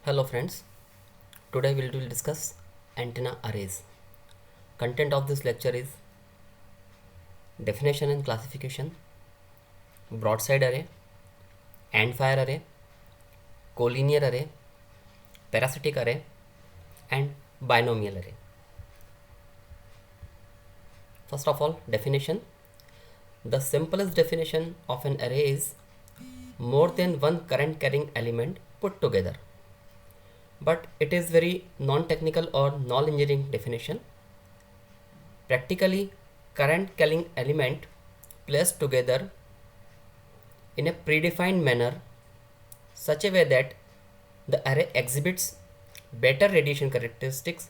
Hello friends, today we will discuss antenna arrays. Content of this lecture is definition and classification, broadside array, endfire array, collinear array, parasitic array and binomial array. First of all, definition. The simplest definition of an array is more than one current carrying element put together. But it is very non-technical or non-engineering definition. Practically, current carrying element placed together in a predefined manner such a way that the array exhibits better radiation characteristics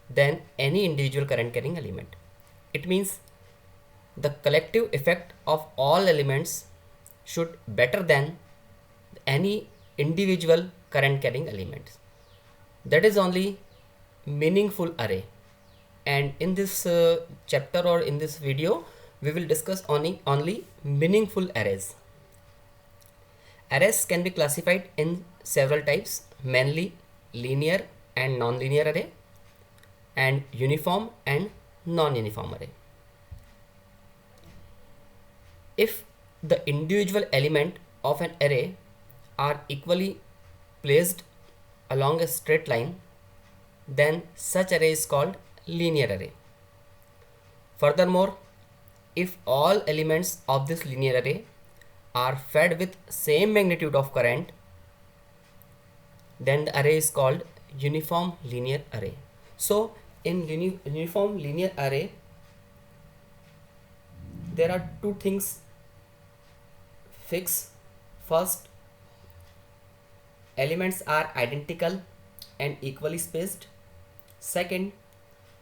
than any individual current carrying element. It means the collective effect of all elements should better than any individual current carrying elements. That is only meaningful array. And in this chapter or in this video, we will discuss only meaningful arrays. Arrays can be classified in several types, mainly linear and non-linear array and uniform and non-uniform array. If the individual element of an array are equally placed along a straight line, then such array is called linear array. Furthermore, if all elements of this linear array are fed with same magnitude of current, then the array is called uniform linear array. So in uniform linear array, there are two things fixed. First, elements are identical and equally spaced. Second,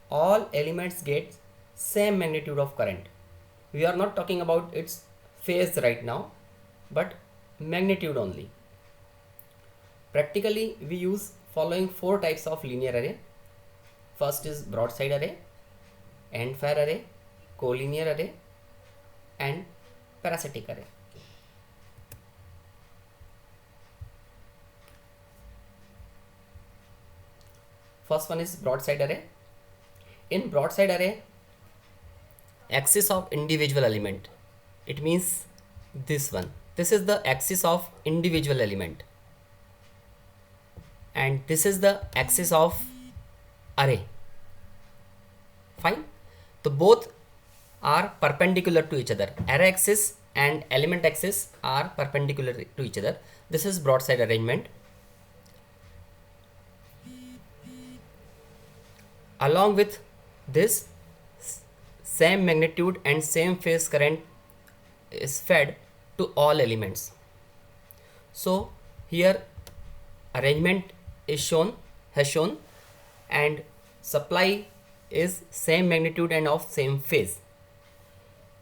all elements get same magnitude of current. We are not talking about its phase right now, but magnitude only. Practically, we use following four types of linear array. First is broadside array, endfire array, collinear array and parasitic array. First one is broadside array. In broadside array, axis of individual element, it means this one. This is the axis of individual element and this is the axis of array. Fine. So both are perpendicular to each other. Array axis and element axis are perpendicular to each other. This is broadside arrangement. Along with this, same magnitude and same phase current is fed to all elements. So here arrangement is shown, and supply is same magnitude and of same phase.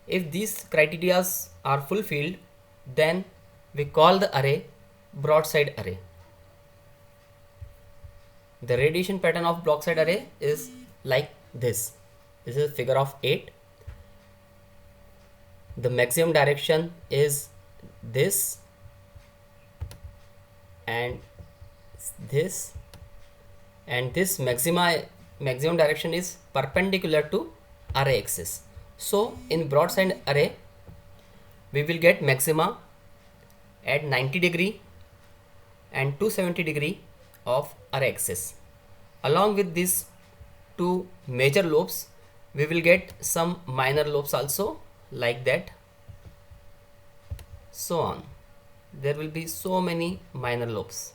If these criteria are fulfilled, then we call the array broadside array. The radiation pattern of broadside array is like this. This is figure of 8. The maximum direction is this and this, and this maximum direction is perpendicular to array axis. So in broadside array, we will get maxima at 90 degree and 270 degree of array axis. Along with these two major lobes, we will get some minor lobes also, like that, so on. There will be so many minor lobes.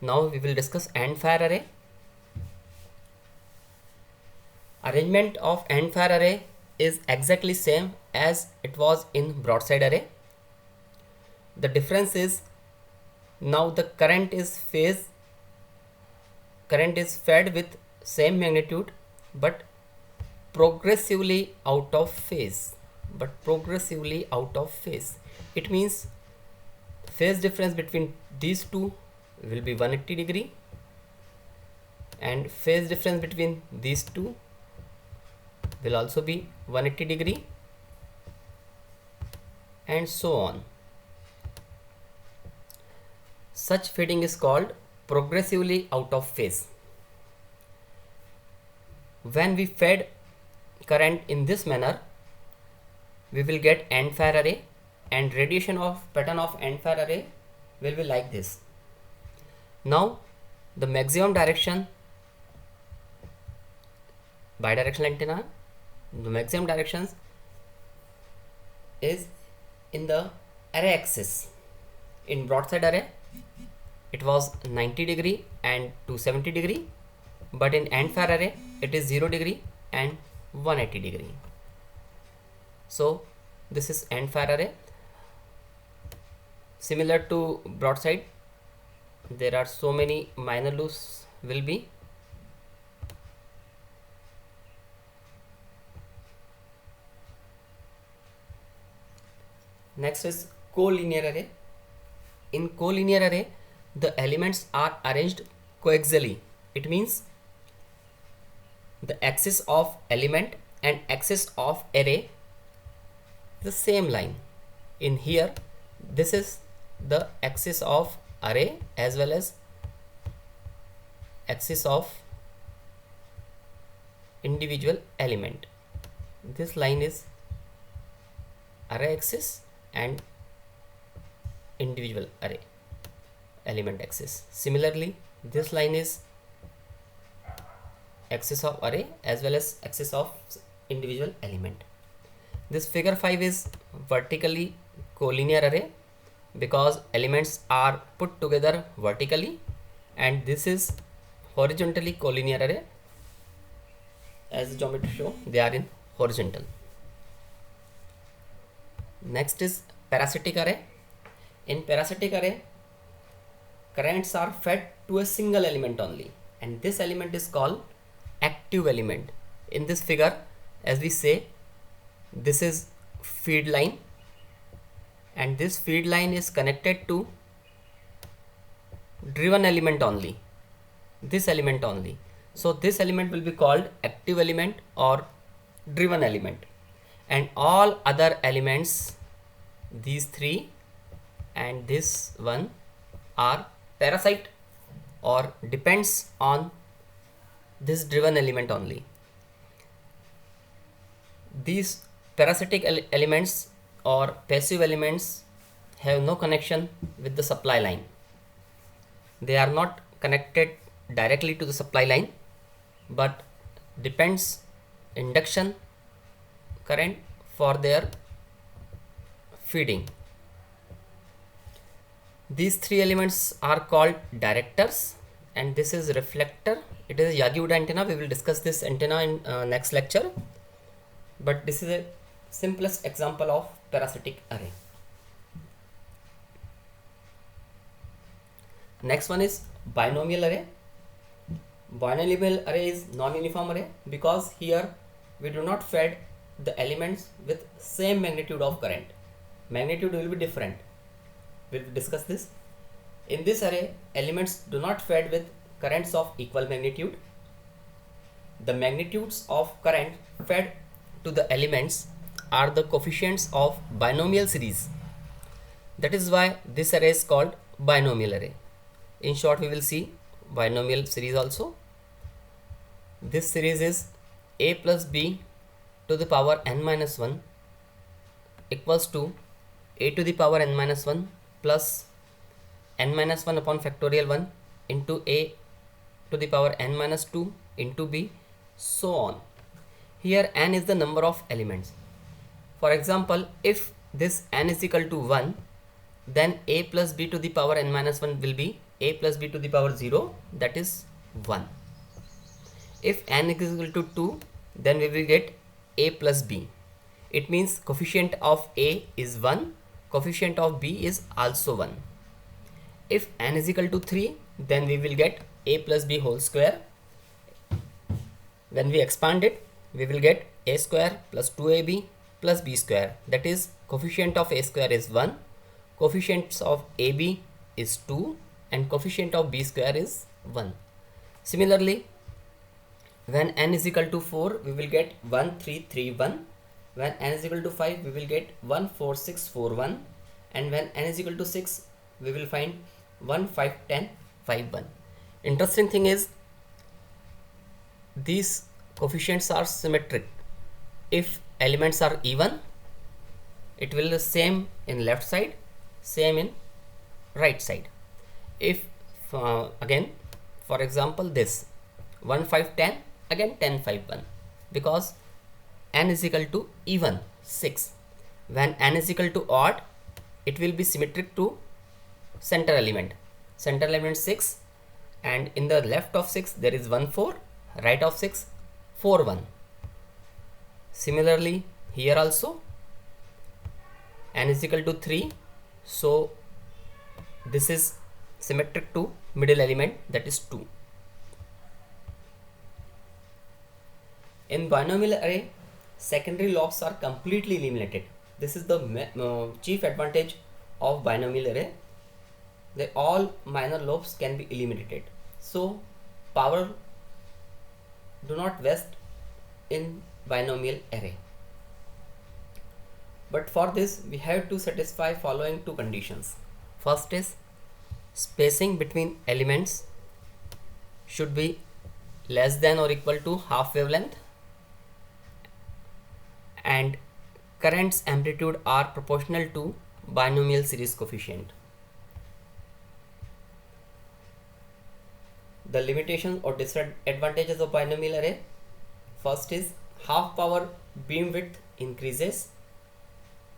Now we will discuss endfire array. Arrangement of endfire array is exactly same as it was in broadside array. The difference is now the current is fed with same magnitude but progressively out of phase. It means phase difference between these two will be 180 degree and phase difference between these two will also be 180 degree, and so on. Such feeding is called progressively out of phase. When we fed current in this manner, we will get end fire array, and radiation of pattern of end fire array will be like this. Now the maximum direction, bidirectional antenna, the maximum directions is in the array axis. In broadside array it was 90 degree and 270 degree, but in end fire array it is 0 degree and 180 degree. So this is end fire array. Similar to broadside, there are so many minor loops will be. Next is collinear array. In collinear array, the elements are arranged coaxially. It means the axis of element and axis of array the same line. In here, this is the axis of array as well as axis of individual element. This line is array axis and individual array element axis. Similarly, this line is axis of array as well as axis of individual element. This figure 5 is vertically collinear array because elements are put together vertically, and this is horizontally collinear array. As the geometry show, they are in horizontal. Next is parasitic array. In parasitic array, currents are fed to a single element only, and this element is called active element. In this figure, as we say, this is feed line, and this feed line is connected to driven element only, this element only. So this element will be called active element or driven element, and all other elements, these three and this one, are parasite or depends on this driven element only. These parasitic elements or passive elements have no connection with the supply line. They are not connected directly to the supply line, but depends induction current for their feeding. These three elements are called directors, and this is reflector. It is a Yagi-Uda antenna. We will discuss this antenna in next lecture, but this is a simplest example of parasitic array. Next one is binomial array. Binomial array is non-uniform array because here we do not fed the elements with same magnitude of current. Magnitude will be different. We will discuss this. In this array, elements do not fed with currents of equal magnitude. The magnitudes of current fed to the elements are the coefficients of binomial series. That is why this array is called binomial array. In short, we will see binomial series also. This series is a plus b to the power n minus 1 equals to a to the power n minus 1 plus n minus 1 upon factorial 1 into a to the power n minus 2 into b, so on. Here n is the number of elements. For example, if this n is equal to 1, then a plus b to the power n minus 1 will be a plus b to the power 0, that is 1. If n is equal to 2, then we will get a plus b. It means coefficient of a is 1, coefficient of b is also 1. If n is equal to 3, then we will get a plus b whole square. When we expand it, we will get a square plus 2ab plus b square. That is, coefficient of a square is 1, coefficients of ab is 2, and coefficient of b square is 1. Similarly, When n is equal to 4, we will get 1 3 3 1. When n is equal to 5, we will get 1 4 6 4 1. And when n is equal to 6, we will find 1 5 10 5 1. Interesting thing is, these coefficients are symmetric. If elements are even, it will be same in left side, same in right side. If again, for example, this 1 5 10, again 10 5 1, because n is equal to even 6. When n is equal to odd, it will be symmetric to center element. Center element 6, and in the left of 6 there is 1 4, right of 6 4 1. Similarly here also n is equal to 3, so this is symmetric to middle element, that is 2. In binomial array, secondary lobes are completely eliminated. This is the chief advantage of binomial array. All minor lobes can be eliminated, so power do not waste in binomial array. But for this we have to satisfy following two conditions. First is, spacing between elements should be less than or equal to half wavelength, and current's amplitude are proportional to binomial series coefficient. The limitations or disadvantages of binomial array. First is, half power beam width increases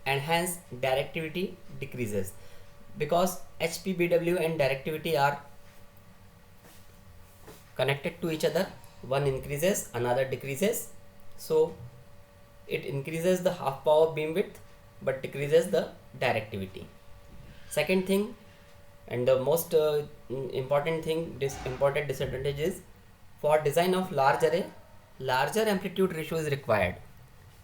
and hence directivity decreases, because HPBW and directivity are connected to each other. One increases, another decreases, so it increases the half power beam width but decreases the directivity. Second thing, and the most important thing, important disadvantage is, for design of large array, larger amplitude ratio is required.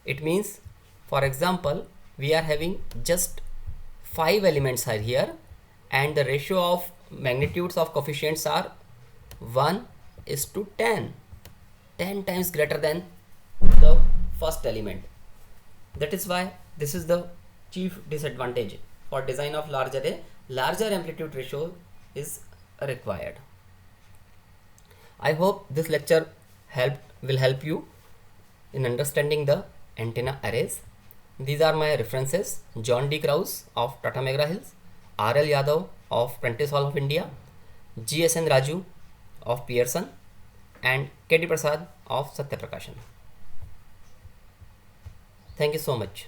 It means, for example, we are having just 5 elements are here, and the ratio of magnitudes of coefficients are 1 is to 10 times greater than the first element. That is why this is the chief disadvantage. For design of large array, larger amplitude ratio is required. I hope this lecture will help you in understanding the antenna arrays. These are my references: John D. Krause of Tata McGraw Hill, R. L. Yadav of Prentice Hall of India, G. S. N. Raju of Pearson, and K. D. Prasad of Satya Prakashan. Thank you so much.